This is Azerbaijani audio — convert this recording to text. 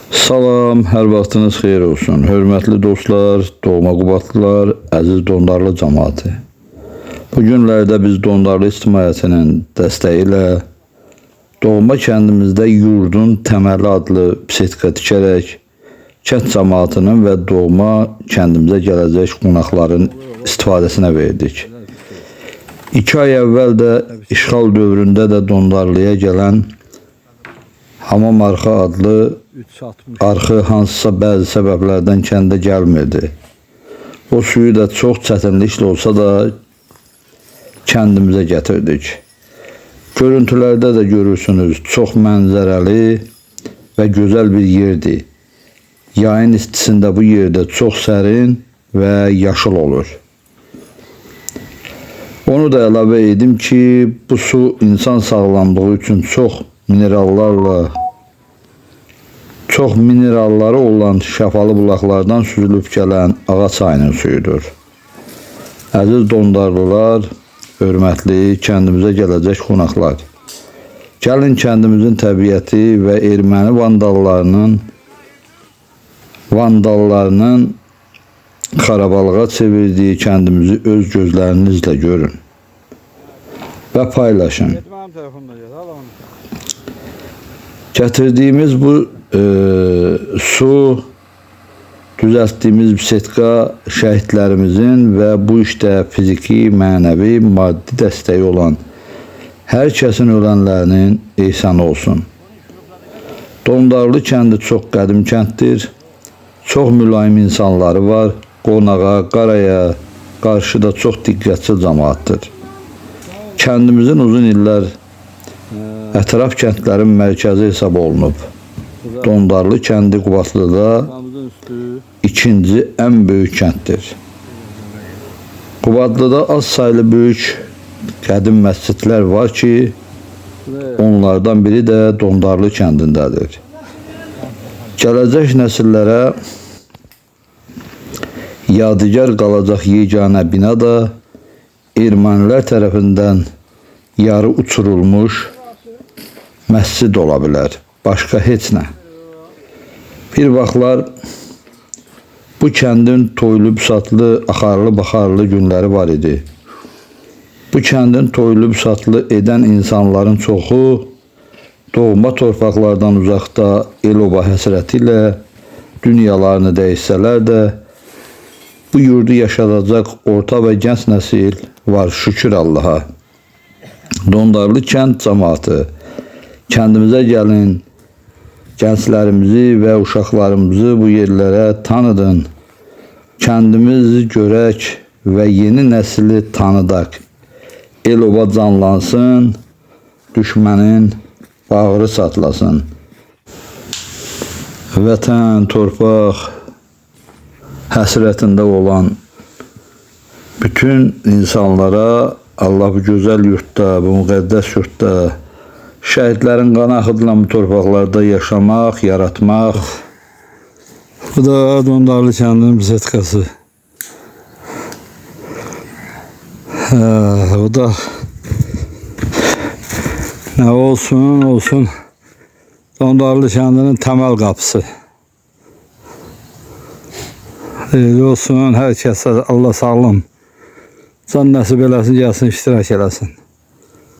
Salam, hər vaxtınız xeyir olsun. Hörmətli dostlar, doğma Qubadlılar, əziz Dondarlı cəmaəti. Bu günlərdə biz Dondarlı ictimaiyyətinin dəstəyi ilə doğma kəndimizdə Yurdun Təməli adlı bisetka tikərək kənd cəmaətinin və doğma kəndimizə gələcək qonaqların istifadəsinə verdik. 2 ay əvvəl də işğal dövründə də Dondarlıya gələn Hamam Arxı adlı arxı hansısa bəzi səbəblərdən kəndə gəlmirdi. O suyu da çox çətinliklə olsa da kəndimizə gətirdik. Görüntülərdə də görürsünüz, çox mənzərəli və gözəl bir yerdir. Yayın istisində bu yerdə çox sərin və yaşıl olur. Onu da əlavə edim ki, bu su insan sağlamlığı üçün çox mineralları olan şəfalı bulaqlardan süzülüb gələn Ağa çayının suyudur. Əziz Dondarlılar, hörmətli kəndimizə gələcək qonaqlar. Gəlin kəndimizin təbiəti və erməni vandallarının xarabalığa çevirdiyi kəndimizi öz gözlərinizlə görün və paylaşın. Gətirdiyimiz bu su, düzəltdiyimiz bisetka şəhidlərimizin və bu işdə fiziki, mənəvi, maddi dəstəyi olan hər kəsin ölənlərinin ehsanı olsun. Dondarlı kəndi çox qədim kənddir, çox mülayim insanları var, qonağa, qaraya qarşı da çox diqqətli cəmaatdır. Kəndimizin uzun illər ətraf kəndlərin mərkəzi hesab olunub. Dondarlı kəndi Qubadlıda ikinci ən böyük kənddir. Qubadlıda az saylı böyük qədim məscidlər var ki, onlardan biri də Dondarlı kəndindədir. Gələcək nəsillərə yadigar qalacaq yeganə bina da ermənilər tərəfindən yarı uçurulmuş məscid ola bilər. Başqa heç nə. Bir vaxtlar bu kəndin toylu-büsatlı, axarlı-baxarlı günləri var idi. Bu kəndin toylu-büsatlı edən insanların çoxu doğma torpaqlardan uzaqda el-oba həsrəti ilə dünyalarını dəyişsələr də bu yurdu yaşadacaq orta və gənc nəsil var, şükür Allaha. Dondarlı kənd cəmaatı, kəndimizə gəlin, gənclərimizi və uşaqlarımızı bu yerlərə tanıdın, kəndimizi görək və yeni nəsli tanıdaq. El-oba canlansın, düşmənin bağrı çatlasın. Vətən, torpaq həsrətində olan bütün insanlara Allah bu gözəl yurtda, bu müqəddəs yurtda şəhidlərin qanı axıdılan bu torpaqlarda yaşamaq, yaratmaq. Bu da Dondarlı kəndinin bisetkası. Bu da nə olsun Dondarlı kəndinin təməl qapısı. Xeyirli olsun, hər kəsə Allah sağlam can nəsib eləsin, gəlsin, iştirak eləsin.